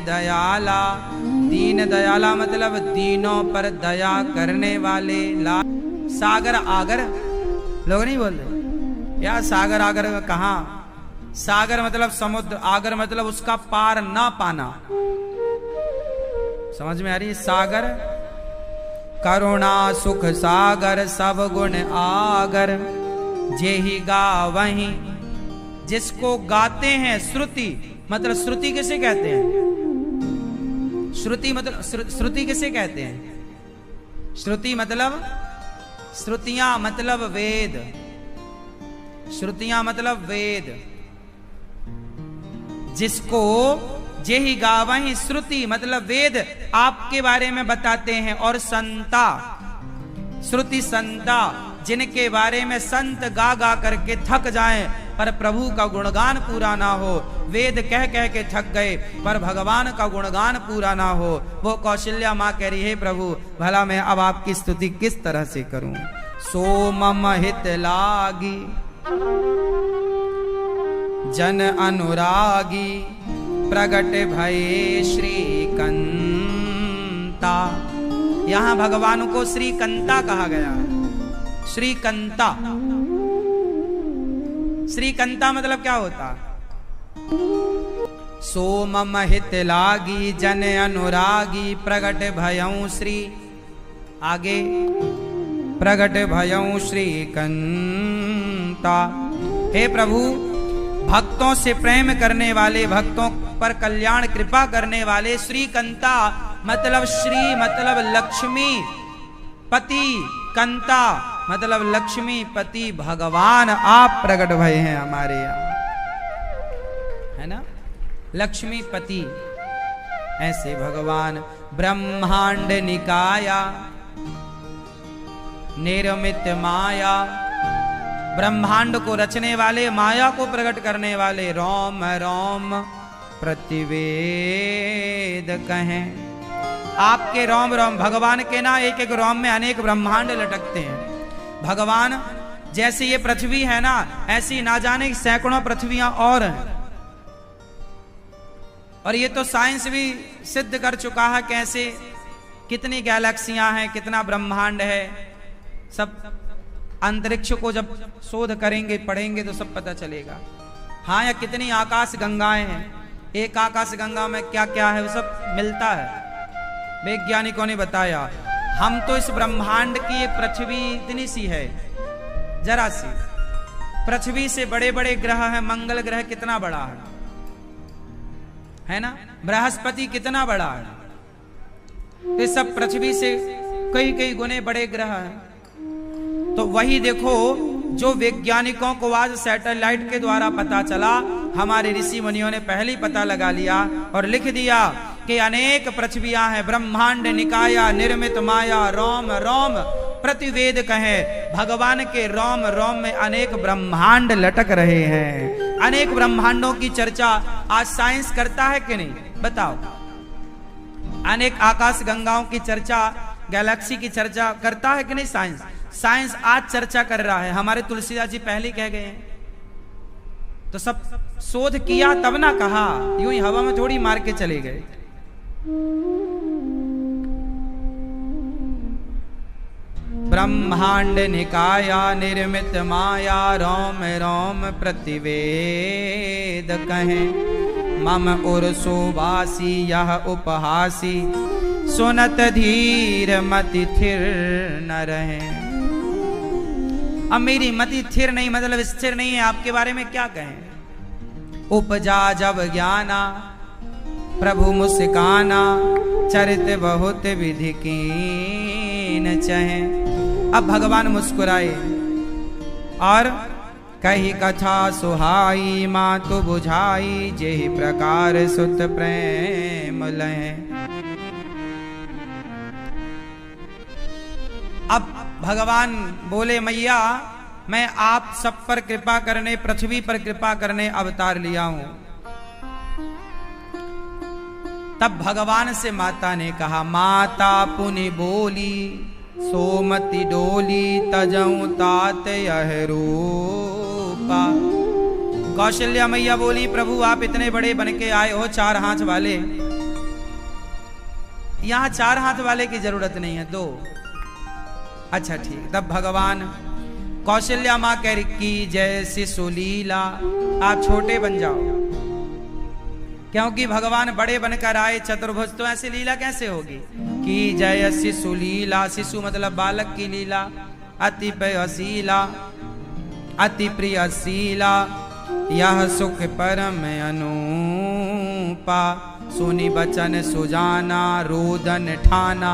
दयाला। दीन दयाला मतलब दीनों पर दया करने वाले। सागर आगर लोग नहीं बोलते यार, सागर आगर कहाँ? सागर मतलब समुद्र, आगर मतलब उसका पार ना पाना। समझ में आ रही है? सागर करुणा सुख सागर सब गुण आगर, जेहि गावहि। जिसको गाते हैं श्रुति, मतलब श्रुति किसे कहते हैं? श्रुति मतलब श्रुति किसे कहते हैं? श्रुति मतलब श्रुतियां मतलब वेद। श्रुतियां मतलब वेद। जिसको जेहि गावहि श्रुति मतलब वेद आपके बारे में बताते हैं। और संता, श्रुति संता जिनके बारे में संत गा गा करके थक जाएं पर प्रभु का गुणगान पूरा ना हो। वेद कह कह के थक गए पर भगवान का गुणगान पूरा ना हो। वो कौशल्या माँ कह रही है प्रभु भला मैं अब आपकी स्तुति किस तरह से करूं। सो मम हित लागी जन अनुरागी, प्रगट भये श्रीकंता। यहां भगवान को श्रीकंता कहा गया है। श्रीकंता, श्रीकंता मतलब क्या होता? सो मम हित लागी जन अनुरागी, प्रगट भयं श्री, आगे प्रगट भयं श्रीकंता। हे प्रभु भक्तों से प्रेम करने वाले, भक्तों पर कल्याण कृपा करने वाले श्रीकंता मतलब श्री मतलब लक्ष्मी, पति कंता मतलब लक्ष्मी पति भगवान आप प्रकट भय हैं हमारे यहाँ, है ना? लक्ष्मी पति ऐसे भगवान। ब्रह्मांड निकाया निर्मित माया, ब्रह्मांड को रचने वाले, माया को प्रकट करने वाले। रोम रोम प्रतिवेद कहें। आपके रोम रोम, भगवान के ना एक एक रोम में अनेक ब्रह्मांड लटकते हैं। भगवान जैसे ये पृथ्वी है ना, ऐसी ना जाने सैकड़ों पृथ्वियां और हैं। और ये तो साइंस भी सिद्ध कर चुका है कैसे, कितनी गैलेक्सियां हैं, कितना ब्रह्मांड है। सब अंतरिक्ष को जब शोध करेंगे, पढ़ेंगे तो सब पता चलेगा। हाँ, या कितनी आकाश गंगाएं हैं, एक आकाश गंगा में क्या क्या है वो सब मिलता है, वैज्ञानिकों ने बताया। हम तो इस ब्रह्मांड की ये पृथ्वी इतनी सी है, जरा सी। पृथ्वी से बड़े बड़े ग्रह हैं। मंगल ग्रह कितना बड़ा है ना? बृहस्पति कितना बड़ा है। ये सब पृथ्वी से कई कई गुने बड़े ग्रह हैं। तो वही देखो जो वैज्ञानिकों को आज सैटेलाइट के द्वारा पता चला, हमारे ऋषि मुनियों ने पहले ही पता लगा लिया और लिख दिया कि अनेक पृथ्वियां हैं। ब्रह्मांड निकाया निर्मित माया, रोम रोम प्रतिवेद कहे। भगवान के रोम रोम में अनेक ब्रह्मांड लटक रहे हैं। अनेक ब्रह्मांडों की चर्चा आज साइंस करता है कि नहीं, बताओ? अनेक आकाश गंगाओं की चर्चा, गैलेक्सी की चर्चा करता है कि नहीं साइंस? साइंस आज चर्चा कर रहा है। हमारे तुलसीदास जी पहले कह गए हैं, तो सब शोध किया तब ना कहा, यूं ही हवा में थोड़ी मार के चले गए। ब्रह्मांड निकाया निर्मित माया, रोम रोम प्रतिवेद कहें। मम उर्सो वासी यह उपहासी, सुनत धीर मति थिर न रहे। अब मेरी मति थिर नहीं मतलब स्थिर नहीं है, आपके बारे में क्या कहें। उपजा जब ज्ञाना प्रभु मुस्काना, चरित बहुत विधि कीन चहे। अब भगवान मुस्कुराए और कही कथा सुहाई, मातु बुझाई जेहि प्रकार सुत प्रेम लहे। अब भगवान बोले मैया मैं आप सब पर कृपा करने, पृथ्वी पर कृपा करने अवतार लिया हूं। तब भगवान से माता ने कहा, माता पुनि बोली सोमति डोली, तजऊं तात यह रूपा। कौशल्या मैया बोली प्रभु आप इतने बड़े बन के आए हो, 4 हाथ वाले, यहां 4 हाथ वाले की जरूरत नहीं है, 2। अच्छा ठीक। तब भगवान कौशल्या मां कह रही की जैसी सुलीला, आप छोटे बन जाओ, क्योंकि भगवान बड़े बनकर आए चतुर्भुज, तो ऐसी लीला कैसे होगी। की जयसी सुलीला, शिशु मतलब बालक की लीला, अति प्रियशीला, अति प्रियशीला, यह सुख परम अनुपा, सुनी बचन सुजाना, रोदन ठाना।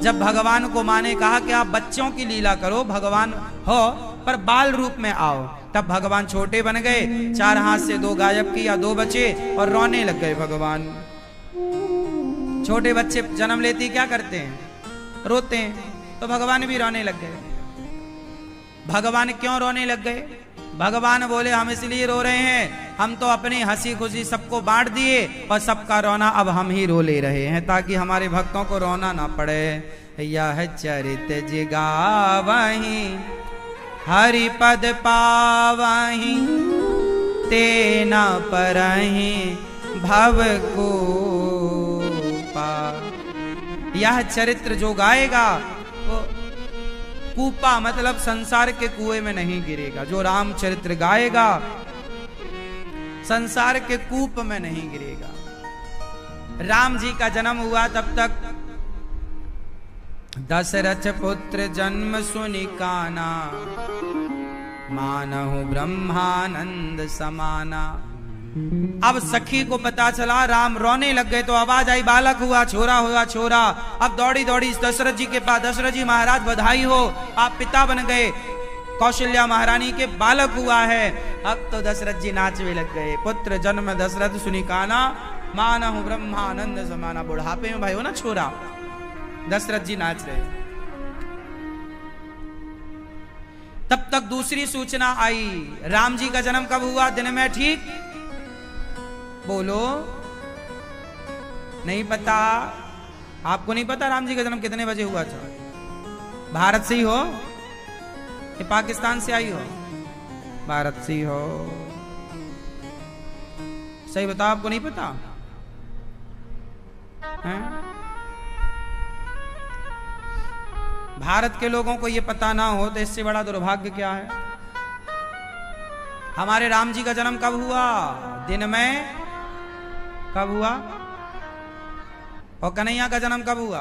जब भगवान को माँ ने कहा कि आप बच्चों की लीला करो, भगवान हो पर बाल रूप में आओ, तब भगवान छोटे बन गए, 4 हाथ से 2 गायब किया, 2 बचे और रोने लग गए भगवान। छोटे बच्चे जन्म लेते ही क्या करते हैं, रोते हैं, तो भगवान भी रोने लग गए। भगवान क्यों रोने लग गए। भगवान बोले हम इसलिए रो रहे हैं, हम तो अपनी हंसी खुशी सबको बांट दिए और सबका रोना अब हम ही रो ले रहे हैं, ताकि हमारे भक्तों को रोना ना पड़े। यह चरित जिगावहीं हरि पद पावहीं, तेना परहीं भव को पा। यह चरित्र जो गाएगा वो कूपा मतलब संसार के कुएं में नहीं गिरेगा। जो राम चरित्र गाएगा संसार के कूप में नहीं गिरेगा। राम जी का जन्म हुआ तब तक दशरथ पुत्र जन्म सुनि काना, मानहु ब्रह्मानंद समाना। अब सखी को पता चला राम रोने लग गए, तो आवाज आई बालक हुआ, छोरा हुआ, छोरा। अब दौड़ी दौड़ी दशरथ जी के पास, दशरथ जी महाराज बधाई हो, आप पिता बन गए, कौशल्या महारानी के बालक हुआ है। अब तो दशरथ जी नाचने लग गए, पुत्र जन्म दशरथ सुनि काना, मानहु ब्रह्मानंद समाना। बुढ़ापे में भाई हो ना छोरा, दशरथ जी नाच रहे। तब तक दूसरी सूचना आई, राम जी का जन्म कब हुआ, दिन में ठीक बोलो, नहीं पता। आपको नहीं पता राम जी का जन्म कितने बजे हुआ था। भारत से ही हो कि पाकिस्तान से आई हो, भारत से ही हो, सही बताओ, आपको नहीं पता है? भारत के लोगों को यह पता ना हो तो इससे बड़ा दुर्भाग्य क्या है। हमारे राम जी का जन्म कब हुआ, दिन में कब हुआ, और कन्हैया का जन्म कब हुआ।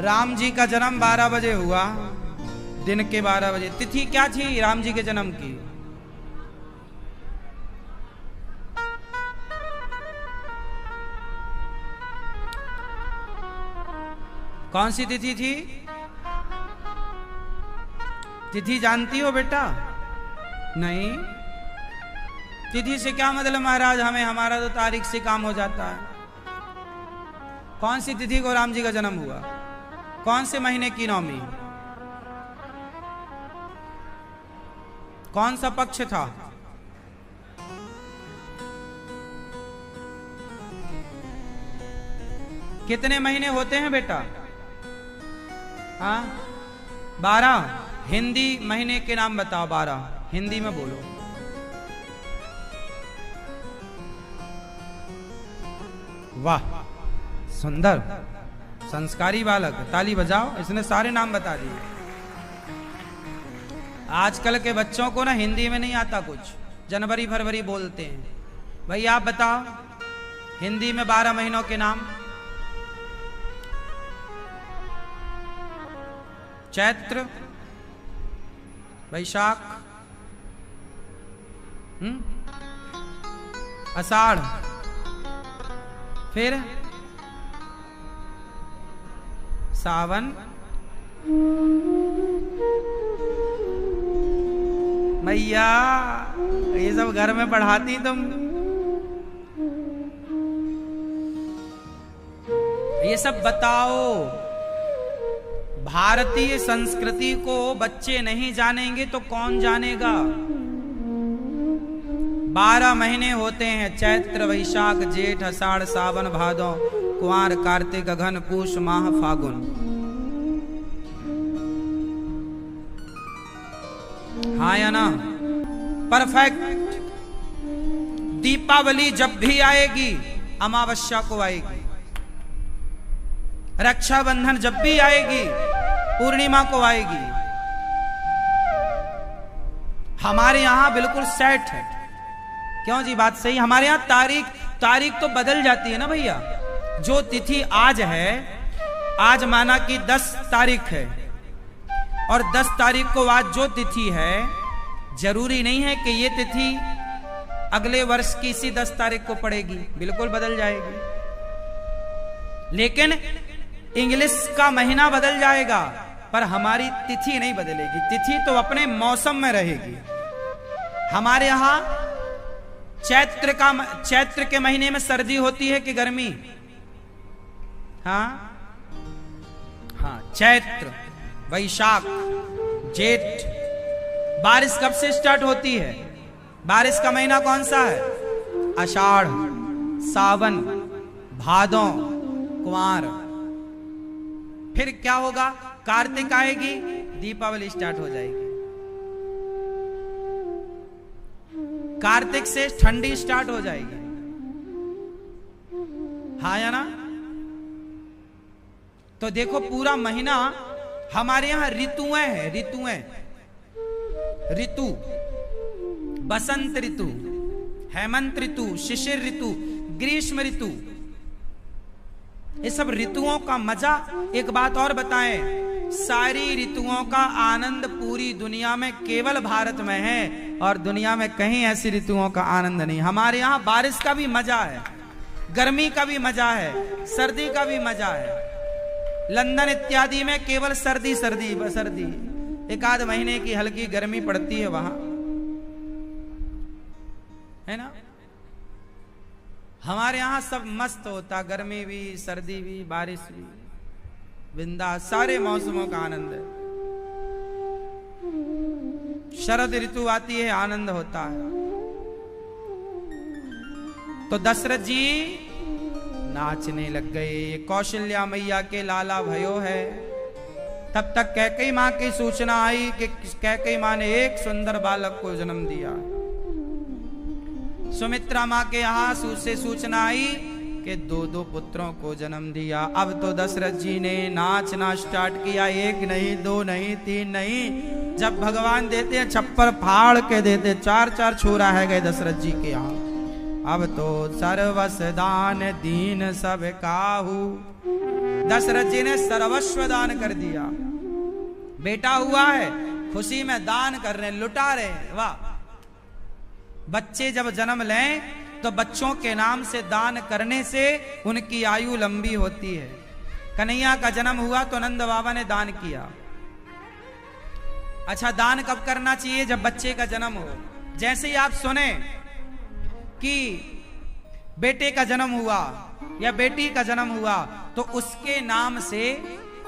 राम जी का जन्म 12 बजे हुआ, दिन के 12 बजे। तिथि क्या थी राम जी के जन्म की, कौन सी तिथि थी। तिथि जानती हो बेटा, नहीं। तिथि से क्या मतलब महाराज, हमें हमारा तो तारीख से काम हो जाता है। कौन सी तिथि को राम जी का जन्म हुआ, कौन से महीने की नौमी, कौन सा पक्ष था। कितने महीने होते हैं बेटा, हाँ 12। हिंदी महीने के नाम बताओ, 12 हिंदी में बोलो। वाह सुंदर, संस्कारी बालक, ताली बजाओ, इसने सारे नाम बता दिए। आजकल के बच्चों को ना हिंदी में नहीं आता कुछ, जनवरी फरवरी बोलते हैं। भाई आप बताओ हिंदी में 12 महीनों के नाम। चैत्र, वैशाख, आषाढ़, फिर सावन, मैया ये सब घर में पढ़ाती तुम। ये सब बताओ। भारतीय संस्कृति को बच्चे नहीं जानेंगे तो कौन जानेगा। 12 महीने होते हैं, चैत्र वैशाख जेठ आषाढ़ सावन भादौ कुंवार कार्तिक अघन पूष माह फागुन। हाँ या ना, परफेक्ट। दीपावली जब भी आएगी अमावस्या को आएगी, रक्षाबंधन जब भी आएगी पूर्णिमा को आएगी। हमारे यहां बिल्कुल सेट है। क्यों जी, बात सही। हमारे यहां तारीख तो बदल जाती है ना भैया। जो तिथि आज है, आज माना कि 10 तारीख है, और 10 तारीख को आज जो तिथि है, जरूरी नहीं है कि ये तिथि अगले वर्ष की इसी 10 तारीख को पड़ेगी, बिल्कुल बदल जाएगी। लेकिन इंग्लिश का महीना बदल जाएगा, पर हमारी तिथि नहीं बदलेगी। तिथि तो अपने मौसम में रहेगी। हमारे यहां चैत्र के महीने में सर्दी होती है कि गर्मी? हाँ, चैत्र, वैशाख, जेठ। बारिश कब से स्टार्ट होती है? बारिश का महीना कौन सा है? आषाढ़, सावन, भादों, कुंवार। फिर क्या होगा? कार्तिक आएगी, दीपावली स्टार्ट हो जाएगी। कार्तिक से ठंडी स्टार्ट हो जाएगी। हाँ या ना? तो देखो पूरा महीना हमारे यहां ऋतुएं हैं, ऋतु, बसंत ऋतु, हेमंत ऋतु, शिशिर ऋतु, ग्रीष्म ऋतु। ये सब ऋतुओं का मजा। एक बात और बताएं, सारी ऋतुओं का आनंद पूरी दुनिया में केवल भारत में है, और दुनिया में कहीं ऐसी ऋतुओं का आनंद नहीं। हमारे यहाँ बारिश का भी मजा है, गर्मी का भी मजा है, सर्दी का भी मजा है। लंदन इत्यादि में केवल सर्दी सर्दी सर्दी, एक आध महीने की हल्की गर्मी पड़ती है वहां, है ना। हमारे यहां सब मस्त होता, गर्मी भी, सर्दी भी, बारिश भी, बिंदास, सारे मौसमों का आनंद है। शरद ऋतु आती है, आनंद होता है। तो दशरथ जी नाचने लग गए। कौशल्या मैया के लाला भयो है। तब तक कैकेयी मां की सूचना आई कि कैकेयी मां ने एक सुंदर बालक को जन्म दिया। सुमित्रा मां के यहां से सूचना आई कि 2 पुत्रों को जन्म दिया। अब तो दशरथ जी ने नाचना स्टार्ट किया। 1 नहीं, 2 नहीं, 3 नहीं, जब भगवान देते हैं छप्पर फाड़ के देते। 4 छोरा है गए दशरथ जी के यहाँ। अब तो सर्वस दान दीन सब काहू। दशरथ जी ने सर्वस्व दान कर दिया। बेटा हुआ है, खुशी में दान कर रहे, लुटा रहे। वाह! बच्चे जब जन्म लें तो बच्चों के नाम से दान करने से उनकी आयु लंबी होती है। कन्हैया का जन्म हुआ तो नंद बाबा ने दान किया। अच्छा, दान कब करना चाहिए? जब बच्चे का जन्म हो। जैसे ही आप सुने कि बेटे का जन्म हुआ या बेटी का जन्म हुआ, तो उसके नाम से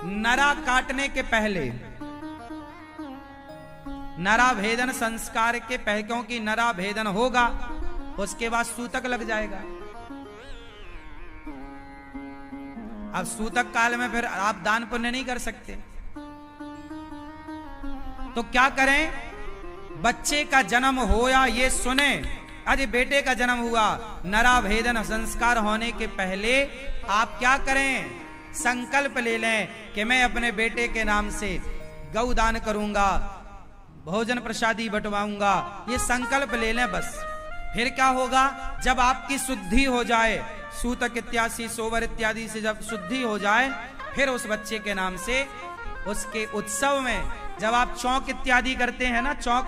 नरा काटने के पहले, नरा भेदन संस्कार के पहले, क्योंकि नरा भेदन होगा उसके बाद सूतक लग जाएगा। अब सूतक काल में फिर आप दान पुण्य नहीं कर सकते, तो क्या करें? बच्चे का जन्म हो या ये सुने, अरे बेटे का जन्म हुआ, नरा भेदन संस्कार होने के पहले आप क्या करें? संकल्प ले लें कि मैं अपने बेटे के नाम से गौ दान करूंगा, भोजन प्रसादी बंटवाऊंगा। ये संकल्प ले लें बस। फिर क्या होगा? जब आपकी शुद्धि हो जाए, सूतक इत्यादि, सोवर इत्यादि से जब शुद्धि हो जाए, फिर उस बच्चे के नाम से उसके उत्सव में, जब आप चौक इत्यादि करते हैं ना, चौक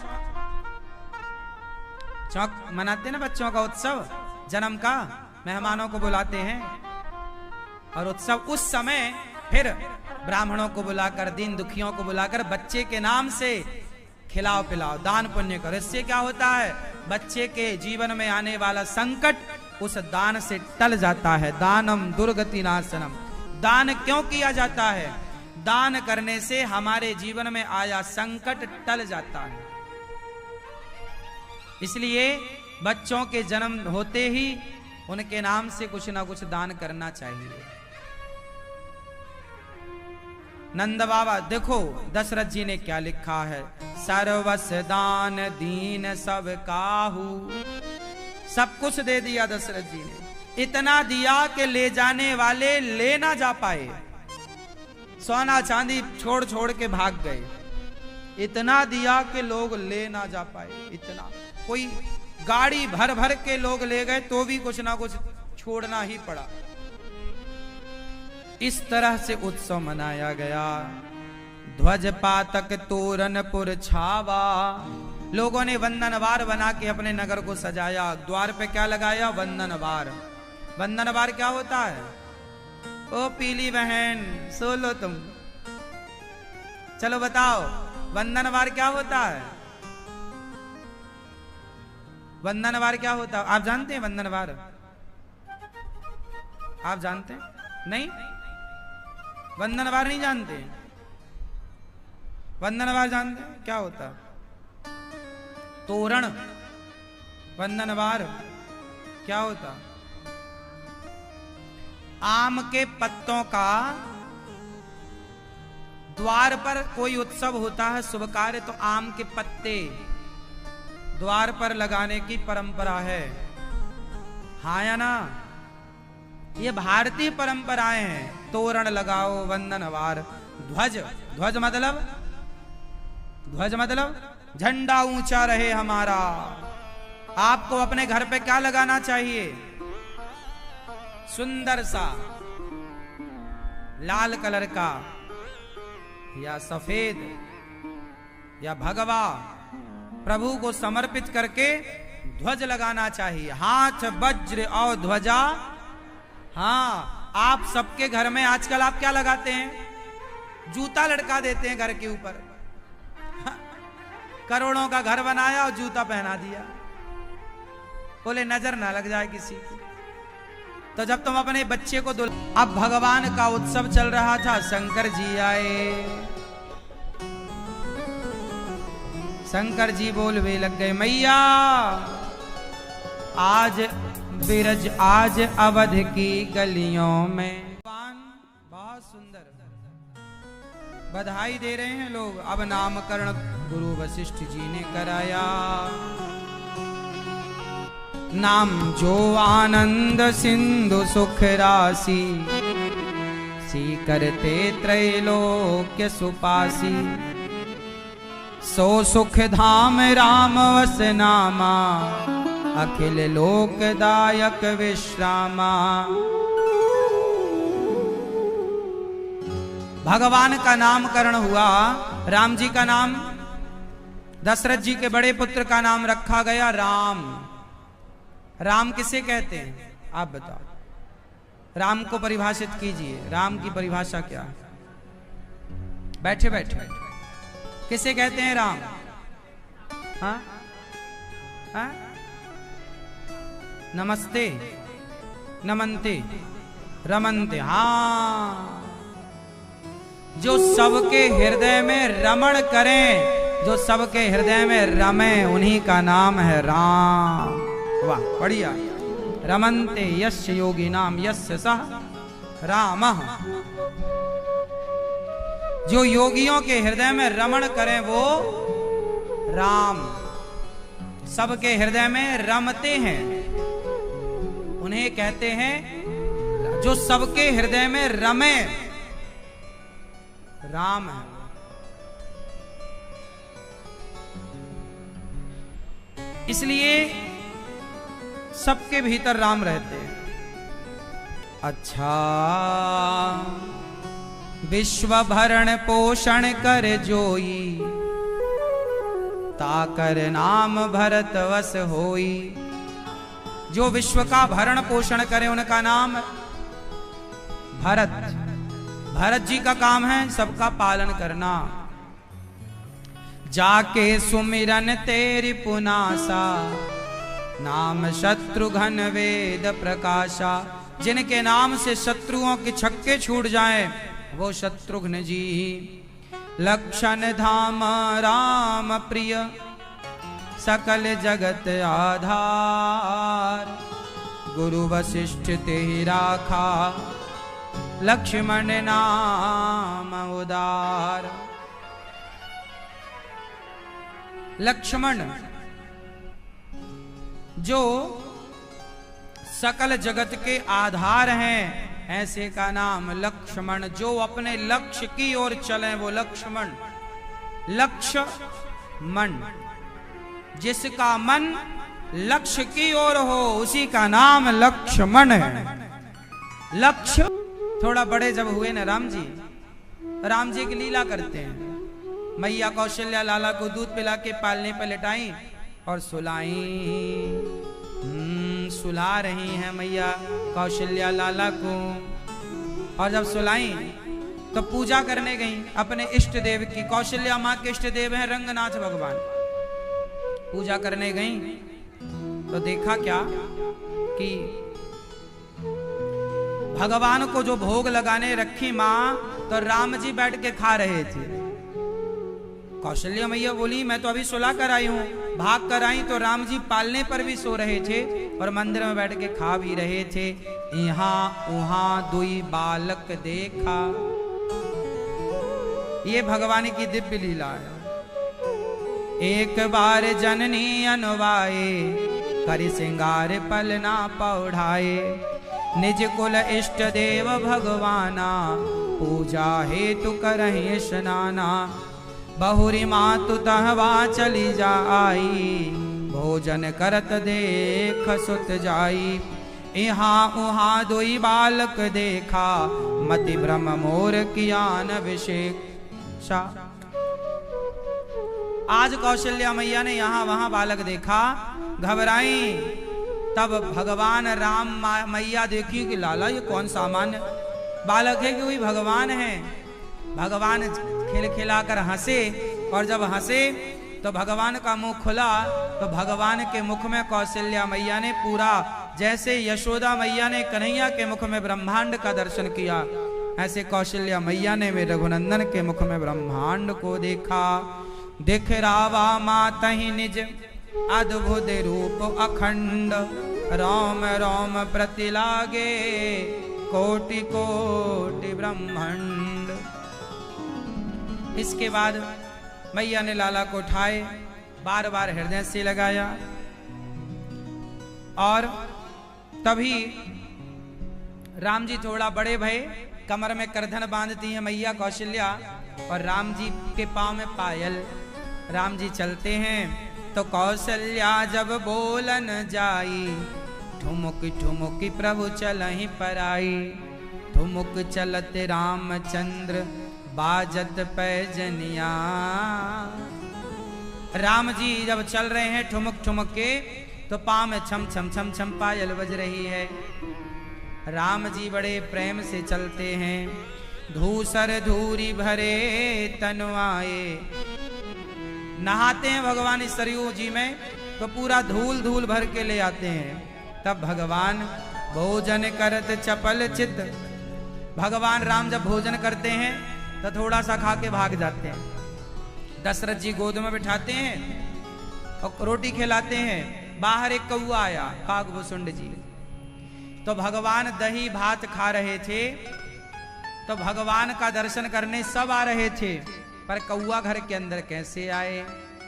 मनाते हैं ना बच्चों का उत्सव, जन्म का, मेहमानों को बुलाते हैं और उत्सव, उस समय फिर ब्राह्मणों को बुलाकर, दीन दुखियों को बुलाकर बच्चे के नाम से खिलाओ पिलाओ, दान पुण्य करो। इससे क्या होता है? बच्चे के जीवन में आने वाला संकट उस दान से टल जाता है। दानम दुर्गति नाशनम। दान क्यों किया जाता है? दान करने से हमारे जीवन में आया संकट टल जाता है। इसलिए बच्चों के जन्म होते ही उनके नाम से कुछ ना कुछ दान करना चाहिए। नंद बाबा देखो दशरथ जी ने क्या लिखा है, सर्वस दान दीन सब काहू, सब कुछ दे दिया दशरथ जी ने, इतना दिया कि ले जाने वाले ले ना जा पाए, सोना चांदी छोड़ छोड़ के भाग गए। इतना दिया कि लोग ले ना जा पाए, इतना। कोई गाड़ी भर भर के लोग ले गए तो भी कुछ ना कुछ छोड़ना ही पड़ा। इस तरह से उत्सव मनाया गया। ध्वज पातक तोरण पुर छावा, लोगों ने वंदनवार बना के अपने नगर को सजाया। द्वार पे क्या लगाया? वंदनवार। वंदनवार क्या होता है? ओ पीली बहन सो लो तुम, चलो बताओ वंदनवार क्या होता है? वंदनवार क्या होता है? आप जानते हैं वंदनवार? आप जानते हैं? नहीं, वंदनवार नहीं जानते? वंदनवार जानते हैं क्या होता है? तोरण। वंदनवार क्या होता? आम के पत्तों का द्वार पर कोई उत्सव होता है, शुभ कार्य, तो आम के पत्ते द्वार पर लगाने की परंपरा है। हाँ या ना? ये भारतीय परंपराएं हैं। तोरण लगाओ, वंदनवार। ध्वज, ध्वज मतलब, ध्वज मतलब झंडा ऊंचा रहे हमारा। आपको अपने घर पे क्या लगाना चाहिए? सुंदर सा लाल कलर का या सफेद या भगवा प्रभु को समर्पित करके ध्वज लगाना चाहिए। हाथ वज्र और ध्वजा। हाँ, आप सबके घर में आजकल आप क्या लगाते हैं? जूता लटका देते हैं घर के ऊपर। करोड़ों का घर बनाया और जूता पहना दिया, बोले नजर ना लग जाए किसी की। तो जब तुम अपने बच्चे को अब भगवान का उत्सव चल रहा था, शंकर जी आए। शंकर जी बोलवे लग गए, मैया आज बिरज, आज अवध की गलियों में। बहुत सुंदर बधाई दे रहे हैं लोग। अब नामकरण गुरु वशिष्ठ जी ने कराया। नाम जो आनंद सिंधु सुख राशि, सी करते त्रैलोक्य सुपासी। सो सुख धाम राम वस नामा, अखिल लोकदायक विश्रामा। भगवान का नामकरण हुआ। राम जी का नाम, दशरथ जी के बड़े पुत्र का नाम रखा गया राम। राम किसे कहते हैं? आप बताओ, राम को परिभाषित कीजिए। राम की परिभाषा क्या है? बैठे बैठे किसे कहते हैं राम? हाँ हाँ, नमस्ते, नमनते, रमनते। हाँ, जो सबके हृदय में रमण करें, जो सबके हृदय में रमे, उन्हीं का नाम है राम। वाह, बढ़िया। रमन्ते यस्य योगी नाम यस्य सह रामः। जो योगियों के हृदय में रमण करें वो राम। सबके हृदय में रमते हैं, उन्हें कहते हैं, जो सबके हृदय में रमे राम है। इसलिए सबके भीतर राम रहते हैं। अच्छा, विश्व भरण पोषण कर जोई, ताकर नाम भरत वस होई। जो विश्व का भरण पोषण करे उनका नाम भरत। भरत जी का काम है सबका पालन करना। जाके सुमिरन तेरी पुनासा, नाम शत्रुघ्न वेद प्रकाशा। जिनके नाम से शत्रुओं के छक्के छूट जाएं वो शत्रुघ्न जी। लक्षण धाम राम प्रिय, सकल जगत आधार। गुरु वशिष्ठ तेहि राखा, लक्ष्मण नाम उदार। लक्ष्मण जो सकल जगत के आधार हैं, ऐसे का नाम लक्ष्मण। जो अपने लक्ष्य की ओर चले वो लक्ष्मण। लक्ष्मण, जिसका मन लक्ष्य की ओर हो उसी का नाम लक्ष्मण है। लक्ष्य थोड़ा बड़े जब हुए ना राम जी की लीला करते हैं। मैया कौशल्या लाला को दूध पिला के पालने पर लिटाई और सुला रही हैं मैया कौशल्या लाला को। और जब सुलाई तो पूजा करने गई अपने इष्ट देव की। कौशल्या माँ के इष्ट देव हैं रंगनाथ भगवान। पूजा करने गई तो देखा क्या कि भगवान को जो भोग लगाने रखी माँ, तो राम जी बैठ के खा रहे थे। कौशल्या मैया बोली मैं तो अभी सुला कर आई हूँ। भाग कर आई तो राम जी पालने पर भी सो रहे थे और मंदिर में बैठ के खा भी रहे थे। यहाँ वहां दुई बालक देखा। ये भगवान की दिव्य लीला है। एक बार जननी अनुवाए, करि सिंगार पलना पौढ़ाए। निज कुल इष्ट देव भगवाना, पूजा हेतु करहि स्नाना। बहुरी मातु तहवा चली जाई, भोजन करत देख सुत जाई। यहाँ उहाँ दुई बालक देखा, मति भ्रम मोर कियान अभिषेक। आज कौशल्या मैया ने यहाँ वहां बालक देखा, घबराई। तब भगवान राम मैया देखी कि लाला ये कौन सामान्य बालक है कि वही भगवान है। भगवान खिलखिलाकर हंसे और जब हंसे तो भगवान का मुंह खुला तो भगवान के मुख में कौशल्या मैया ने पूरा, जैसे यशोदा मैया ने कन्हैया के मुख में ब्रह्मांड का दर्शन किया, ऐसे कौशल्या मैया ने मेरे रघुनंदन के मुख में ब्रह्मांड को देखा। दिख रावा मातहि निज अद्भुत रूप अखंड, राम राम प्रति लागे कोटि कोटि ब्रह्मांड। इसके बाद मैया ने लाला को उठाए, बार बार हृदय से लगाया और तभी राम जी थोड़ा बड़े भये। कमर में करधन बांधती है मैया कौशल्या और राम जी के पांव में पायल। राम जी चलते हैं तो कौशल्या जब बोलन जाई, ठुमुक ठुमुक प्रभु चलहि पराई। ठुमुक चलत रामचंद्र बाजत पैजनिया। राम जी जब चल रहे हैं ठुमुक ठुमुक के तो पांव में छम छम छम छम पायल बज रही है। राम जी बड़े प्रेम से चलते हैं। धूसर धूरी भरे तनवाए। नहाते हैं भगवान इस सरयू जी में तो पूरा धूल धूल भर के ले आते हैं। तब भगवान भोजन करत चपल चित। भगवान राम जब भोजन करते हैं तो थोड़ा सा खा के भाग जाते हैं। दशरथ जी गोद में बिठाते हैं और रोटी खिलाते हैं। बाहर एक कौआ आया, कागभूषुंड जी। तो भगवान दही भात खा रहे थे तो भगवान का दर्शन करने सब आ रहे थे, पर कौआ घर के अंदर कैसे आए।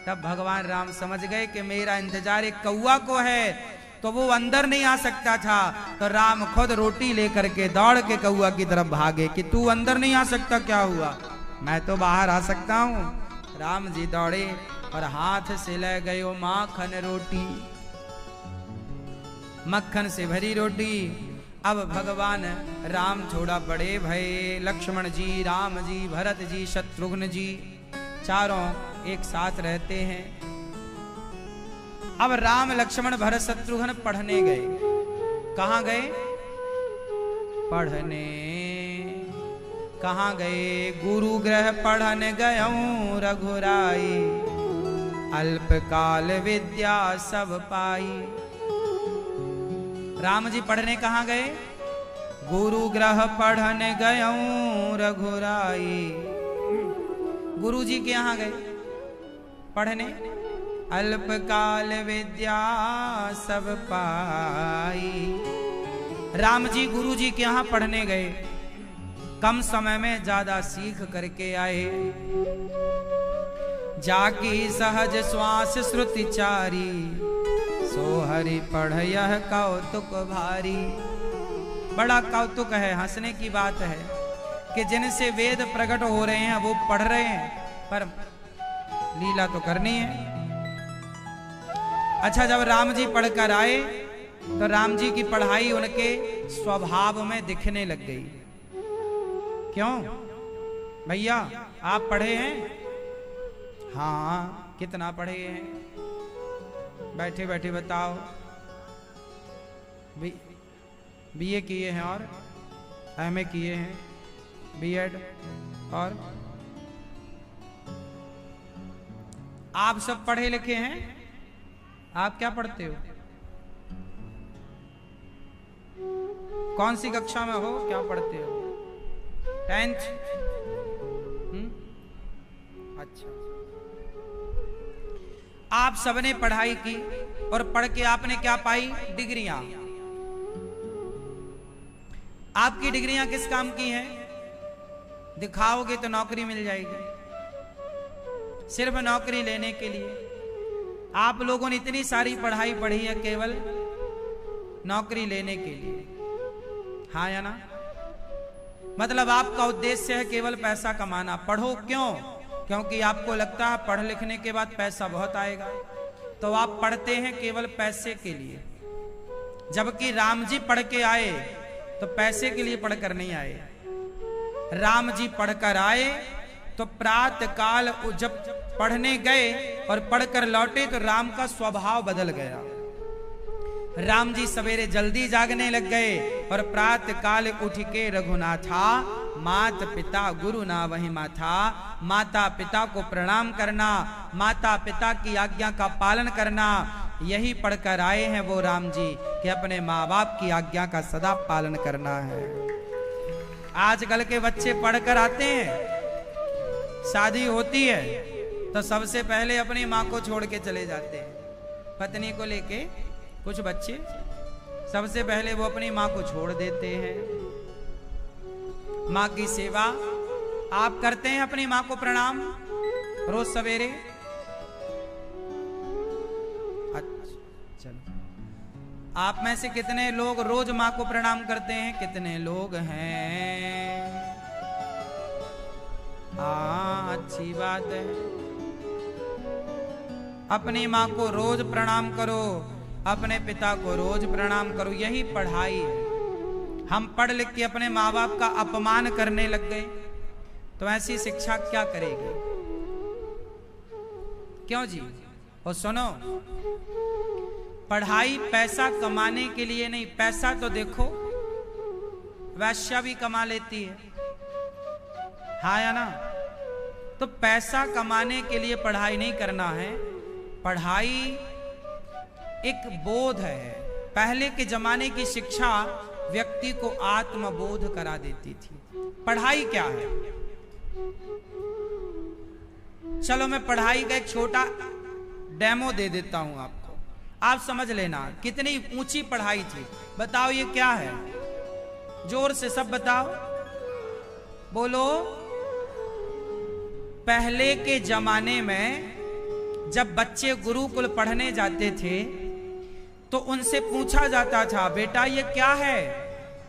तब भगवान राम समझ गए कि मेरा इंतजार एक कौआ को है, तो वो अंदर नहीं आ सकता था। तो राम खुद रोटी लेकर के दौड़ के कौआ की तरफ भागे कि तू अंदर नहीं आ सकता, क्या हुआ, मैं तो बाहर आ सकता हूँ। राम जी दौड़े और हाथ से ले गए माखन रोटी, मक्खन से भरी रोटी। अब भगवान राम थोड़ा बड़े भये। लक्ष्मण जी, राम जी, भरत जी, शत्रुघ्न जी चारों एक साथ रहते हैं। अब राम लक्ष्मण भरत शत्रुघ्न पढ़ने गए। कहाँ गए? पढ़ने। कहाँ गए? गुरु गृह पढ़न गयऊं रघुराई, अल्पकाल विद्या सब पाई। राम जी पढ़ने कहाँ गए? गुरु गृह पढ़न गयऊं रघुराई। गुरु जी के यहाँ गए पढ़ने। अल्पकाल विद्या सब पाई। राम जी गुरु जी के यहाँ पढ़ने गए। कम समय में ज्यादा सीख करके आए। जाकी सहज श्वास श्रुति चारी, सो हरि पढ़यह कौतुक भारी। बड़ा कौतुक है, हंसने की बात है कि जिनसे वेद प्रकट हो रहे हैं वो पढ़ रहे हैं, पर लीला तो करनी है। अच्छा, जब राम जी पढ़कर आए तो राम जी की पढ़ाई उनके स्वभाव में दिखने लग गई। क्यों भैया, आप पढ़े हैं? हाँ, कितना पढ़े हैं? बैठे बैठे बताओ। बीए किए हैं और एमए किए हैं, बीएड, और आप सब पढ़े लिखे हैं। आप क्या पढ़ते हो? कौन सी कक्षा में हो? क्या पढ़ते हो? 10th? अच्छा, आप सबने पढ़ाई की और पढ़ के आपने क्या पाई? डिग्रियां। आपकी डिग्रियां किस काम की हैं? दिखाओगे तो नौकरी मिल जाएगी। सिर्फ नौकरी लेने के लिए आप लोगों ने इतनी सारी पढ़ाई पढ़ी है केवल नौकरी लेने के लिए, हाँ या ना? मतलब आपका उद्देश्य है केवल पैसा कमाना। पढ़ो क्यों? क्योंकि आपको लगता है पढ़ लिखने के बाद पैसा बहुत आएगा, तो आप पढ़ते हैं केवल पैसे के लिए। जबकि राम जी पढ़ के आए तो पैसे के लिए पढ़कर नहीं आए। राम जी पढ़कर आए तो प्रातः काल जब पढ़ने गए और पढ़कर लौटे तो राम का स्वभाव बदल गया। राम जी सवेरे जल्दी जागने लग गए और प्रातः काल उठ के रघुनाथा मात पिता गुरु ना वही माथा। माता पिता को प्रणाम करना, माता पिता की आज्ञा का पालन करना, यही पढ़कर आए हैं वो राम जी कि अपने माँ बाप की आज्ञा का सदा पालन करना है। आजकल के बच्चे पढ़कर आते हैं, शादी होती है तो सबसे पहले अपनी माँ को छोड़ के चले जाते हैं। पत्नी को लेके कुछ बच्चे सबसे पहले वो अपनी माँ को छोड़ देते हैं। माँ की सेवा आप करते हैं, अपनी माँ को प्रणाम रोज सवेरे? अच्छा, चलो, आप में से कितने लोग रोज माँ को प्रणाम करते हैं? कितने लोग हैं? हाँ, अच्छी बात है। अपनी माँ को रोज प्रणाम करो, अपने पिता को रोज प्रणाम करो, यही पढ़ाई है। हम पढ़ लिख के अपने माँ बाप का अपमान करने लग गए तो ऐसी शिक्षा क्या करेगी? क्यों जी? और सुनो, पढ़ाई पैसा कमाने के लिए नहीं। पैसा तो देखो वैश्या भी कमा लेती है, हाँ या ना? तो पैसा कमाने के लिए पढ़ाई नहीं करना है। पढ़ाई एक बोध है। पहले के जमाने की शिक्षा व्यक्ति को आत्मबोध करा देती थी। पढ़ाई क्या है? चलो मैं पढ़ाई का एक छोटा डेमो दे देता हूं आपको, आप समझ लेना कितनी ऊंची पढ़ाई थी। बताओ ये क्या है? जोर से सब बताओ, बोलो। पहले के जमाने में जब बच्चे गुरुकुल पढ़ने जाते थे तो उनसे पूछा जाता था, बेटा ये क्या है?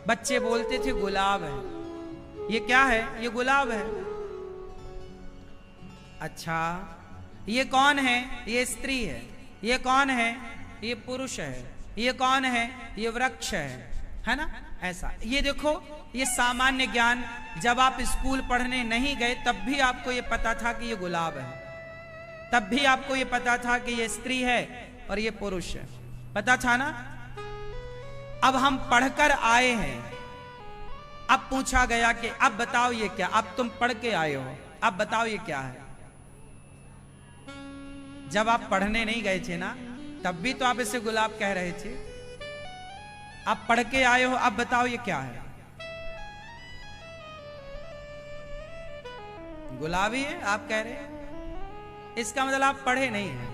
बच्चे बोलते थे गुलाब है। ये क्या है? ये गुलाब है। अच्छा, ये कौन है? ये स्त्री है। ये कौन है? ये पुरुष है। ये कौन है? ये वृक्ष है ना? ऐसा ये देखो, ये सामान्य ज्ञान। जब आप स्कूल पढ़ने नहीं गए तब भी आपको ये पता था कि ये गुलाब है, तब भी आपको ये पता था कि ये स्त्री है और ये पुरुष है, पता था ना? अब हम पढ़कर आए हैं, अब पूछा गया कि अब बताओ ये क्या? अब तुम पढ़ के आए हो, अब बताओ ये क्या है? जब आप पढ़ने नहीं गए थे ना तब भी तो आप इसे गुलाब कह रहे थे। अब पढ़ के आए हो, अब बताओ ये क्या है? गुलाबी है आप कह रहे हैं, इसका मतलब आप पढ़े नहीं हैं।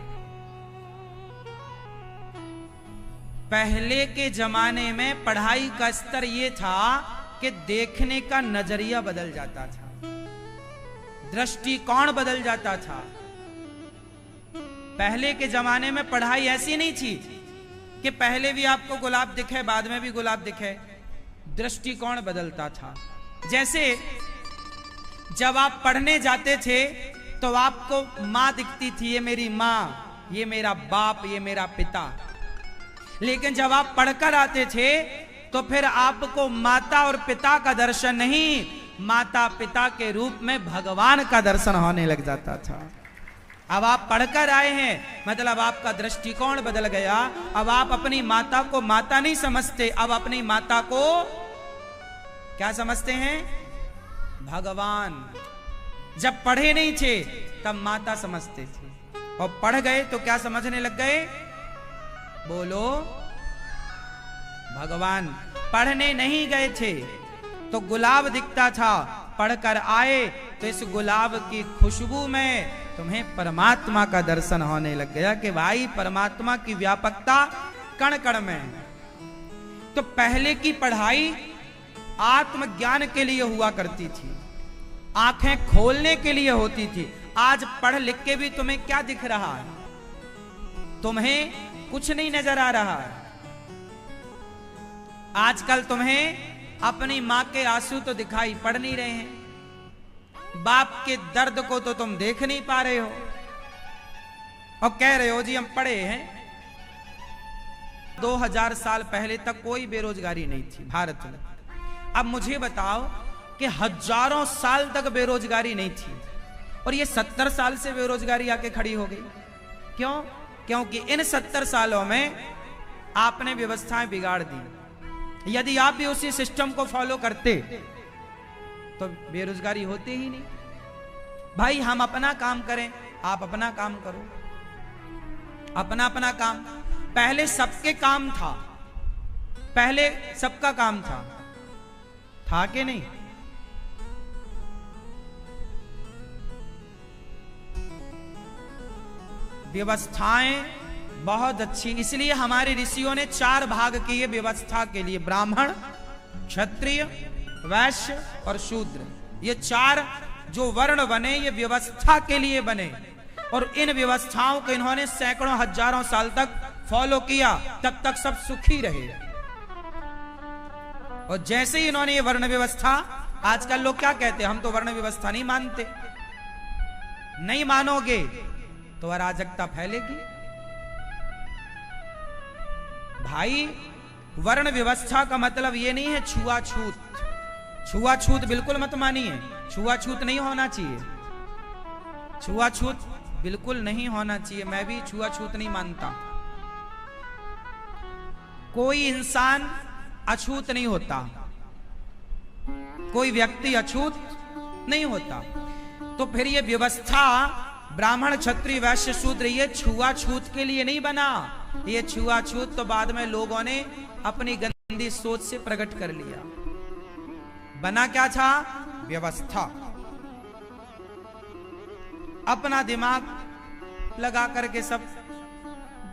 पहले के जमाने में पढ़ाई का स्तर यह था कि देखने का नजरिया बदल जाता था, दृष्टिकोण बदल जाता था। पहले के जमाने में पढ़ाई ऐसी नहीं थी कि पहले भी आपको गुलाब दिखे, बाद में भी गुलाब दिखे, दृष्टिकोण बदलता था। जैसे जब आप पढ़ने जाते थे तो आपको मां दिखती थी, ये मेरी मां, ये मेरा बाप, ये मेरा पिता। लेकिन जब आप पढ़कर आते थे तो फिर आपको माता और पिता का दर्शन नहीं, माता पिता के रूप में भगवान का दर्शन होने लग जाता था। अब आप पढ़कर आए हैं, मतलब आपका दृष्टिकोण बदल गया। अब आप अपनी माता को माता नहीं समझते, अब अपनी माता को क्या समझते हैं? भगवान। जब पढ़े नहीं थे तब माता समझते थे, और पढ़ गए तो क्या समझने लग गए? बोलो, भगवान। पढ़ने नहीं गए थे तो गुलाब दिखता था, पढ़कर आए तो इस गुलाब की खुशबू में तुम्हें परमात्मा का दर्शन होने लग गया कि भाई परमात्मा की व्यापकता कण कण में है। तो पहले की पढ़ाई आत्मज्ञान के लिए हुआ करती थी, आंखें खोलने के लिए होती थी। आज पढ़ लिख के भी तुम्हें क्या दिख रहा है? तुम्हें कुछ नहीं नजर आ रहा है। आजकल तुम्हें अपनी मां के आंसू तो दिखाई पड़ नहीं रहे हैं, बाप के दर्द को तो तुम देख नहीं पा रहे हो, और कह रहे हो जी हम पढ़े हैं। 2000 साल पहले तक कोई बेरोजगारी नहीं थी भारत में। अब मुझे बताओ कि हजारों साल तक बेरोजगारी नहीं थी, और ये 70 साल से बेरोजगारी आके खड़ी हो गई। क्यों? क्योंकि इन 70 सालों में आपने व्यवस्थाएं बिगाड़ दी। यदि आप भी उसी सिस्टम को फॉलो करते तो बेरोजगारी होती ही नहीं। भाई हम अपना काम करें, आप अपना काम करो, अपना अपना काम। पहले सबके काम था, पहले सबका काम था कि नहीं? व्यवस्थाएं बहुत अच्छी, इसलिए हमारे ऋषियों ने 4 भाग किए व्यवस्था के लिए, ब्राह्मण, क्षत्रिय, वैश्य और शूद्र। ये 4 जो वर्ण बने ये व्यवस्था के लिए बने, और इन व्यवस्थाओं को इन्होंने सैकड़ों हजारों साल तक फॉलो किया, तब तक सब सुखी रहे। और जैसे ही इन्होंने ये वर्ण व्यवस्था, आजकल लोग क्या कहते हैं, हम तो वर्ण व्यवस्था नहीं मानते। नहीं मानोगे तो अराजकता फैलेगी। भाई वर्ण व्यवस्था का मतलब ये नहीं है छुआछूत। छुआछूत बिल्कुल मत मानिए, छुआछूत नहीं होना चाहिए, छुआछूत बिल्कुल नहीं होना चाहिए। मैं भी छुआछूत नहीं मानता। कोई इंसान अछूत नहीं होता, कोई व्यक्ति अछूत नहीं होता। तो फिर ये व्यवस्था ब्राह्मण, क्षत्रिय, वैश्य, शूद्र ये छुआछूत के लिए नहीं बना। ये छुआछूत तो बाद में लोगों ने अपनी गंदी सोच से प्रकट कर लिया। बना क्या था? व्यवस्था। अपना दिमाग लगा करके सब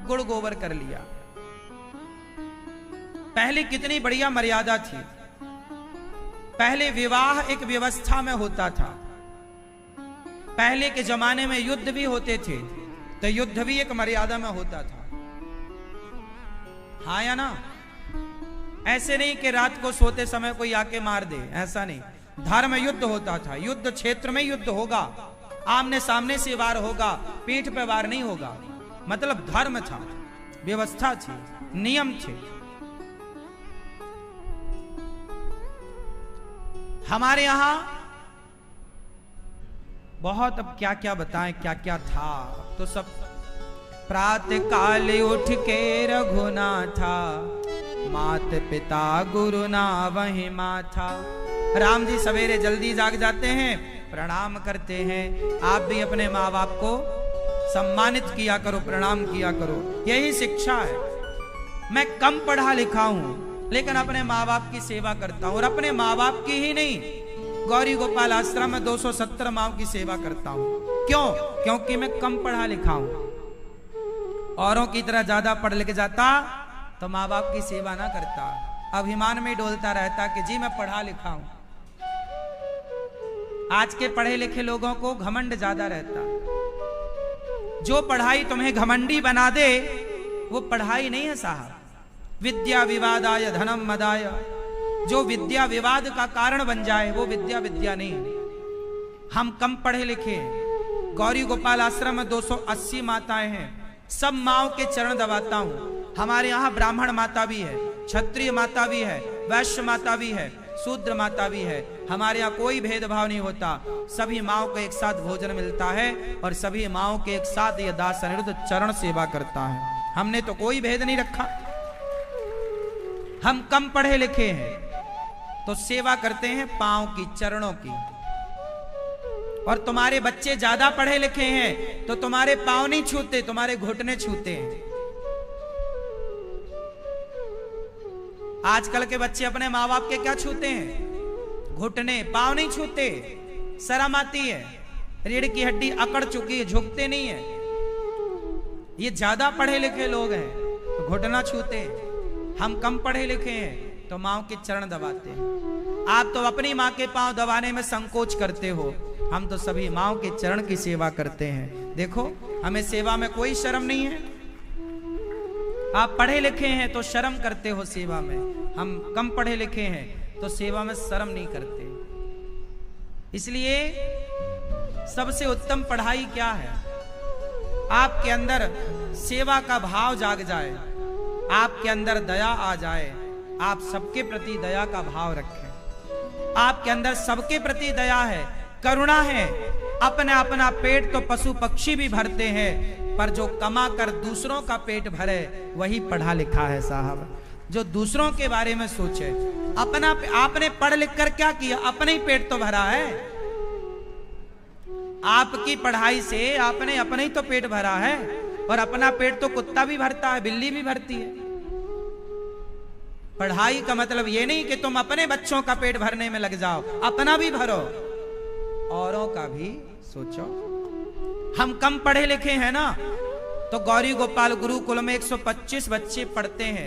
गुड़ गोबर कर लिया। पहले कितनी बढ़िया मर्यादा थी। पहले विवाह एक व्यवस्था में होता था। पहले के जमाने में युद्ध भी होते थे, तो युद्ध भी एक मर्यादा में होता था। हाँ या ना? ऐसे नहीं कि रात को सोते समय कोई आके मार दे, ऐसा नहीं। धर्म युद्ध होता था। युद्ध क्षेत्र में युद्ध होगा, आमने सामने से वार होगा, पीठ पे वार नहीं होगा। मतलब धर्म था, व्यवस्था थी, नियम थे। हमारे यहां बहुत, अब क्या क्या बताएं, क्या क्या था। तो सब प्रातः काल उठ के रघुनाथा, मात पिता गुरु ना वही माथा। राम जी सवेरे जल्दी जाग जाते हैं, प्रणाम करते हैं। आप भी अपने माँ बाप को सम्मानित किया करो, प्रणाम किया करो। यही शिक्षा है। मैं कम पढ़ा लिखा हूं लेकिन अपने माँ बाप की सेवा करता हूं, और अपने माँ बाप की ही नहीं, गौरी गोपाल आश्रम में 270 माओं की सेवा करता हूं। क्यों? क्योंकि मैं कम पढ़ा लिखा हूं। औरों की तरह ज्यादा पढ़ लिख जाता तो माँ बाप की सेवा ना करता, अभिमान में डोलता रहता कि जी मैं पढ़ा लिखा हूं। आज के पढ़े लिखे लोगों को घमंड ज्यादा रहता। जो पढ़ाई तुम्हें घमंडी बना दे वो पढ़ाई नहीं है साहब। विद्या विवादाय धनम मदाय, जो विद्या विवाद का कारण बन जाए वो विद्या विद्या नहीं है। हम कम पढ़े लिखे हैं। गौरी गोपाल आश्रम में 280 माताएं हैं, सब माओं के चरण दबाता हूं। हमारे यहाँ ब्राह्मण माता भी है, क्षत्रिय माता भी है, वैश्य माता भी है, शूद्र माता भी है। हमारे यहाँ कोई भेदभाव नहीं होता, सभी माओं को एक साथ भोजन मिलता है और सभी माओं के एक साथ ये दास अनिरुद्ध चरण सेवा करता है। हमने तो कोई भेद नहीं रखा। हम कम पढ़े लिखे हैं तो सेवा करते हैं पांव की, चरणों की। और तुम्हारे बच्चे ज्यादा पढ़े लिखे हैं तो तुम्हारे पांव नहीं छूते, तुम्हारे घुटने छूते हैं। आजकल के बच्चे अपने माँ बाप के क्या छूते हैं? घुटने, पांव नहीं छूते, शर्म आती है। रीढ़ की हड्डी अकड़ चुकी है, झुकते नहीं है। ये ज्यादा पढ़े लिखे लोग हैं तो घुटना छूते हैं। हम कम पढ़े लिखे हैं तो माँ के चरण दबाते हैं। आप तो अपनी माँ के पांव दबाने में संकोच करते हो, हम तो सभी माँ के चरण की सेवा करते हैं। देखो, हमें सेवा में कोई शर्म नहीं है। आप पढ़े लिखे हैं तो शर्म करते हो सेवा में, हम कम पढ़े लिखे हैं तो सेवा में शर्म नहीं करते। इसलिए सबसे उत्तम पढ़ाई क्या है? आपके अंदर सेवा का भाव जाग जाए, आपके अंदर दया आ जाए, आप सबके प्रति दया का भाव रखें। आपके अंदर सबके प्रति दया है, करुणा है। अपना अपना पेट तो पशु पक्षी भी भरते हैं, पर जो कमा कर दूसरों का पेट भरे वही पढ़ा लिखा है साहब। जो दूसरों के बारे में सोचे, अपना आपने पढ़ लिख कर क्या किया? अपने ही पेट तो भरा है। आपकी पढ़ाई से आपने अपने ही तो पेट भरा है, और अपना पेट तो कुत्ता भी भरता है, बिल्ली भी भरती है। पढ़ाई का मतलब ये नहीं कि तुम अपने बच्चों का पेट भरने में लग जाओ, अपना भी भरो, औरों का भी सोचो। हम कम पढ़े लिखे हैं ना, तो गौरी गोपाल गुरुकुल में 125 बच्चे पढ़ते हैं।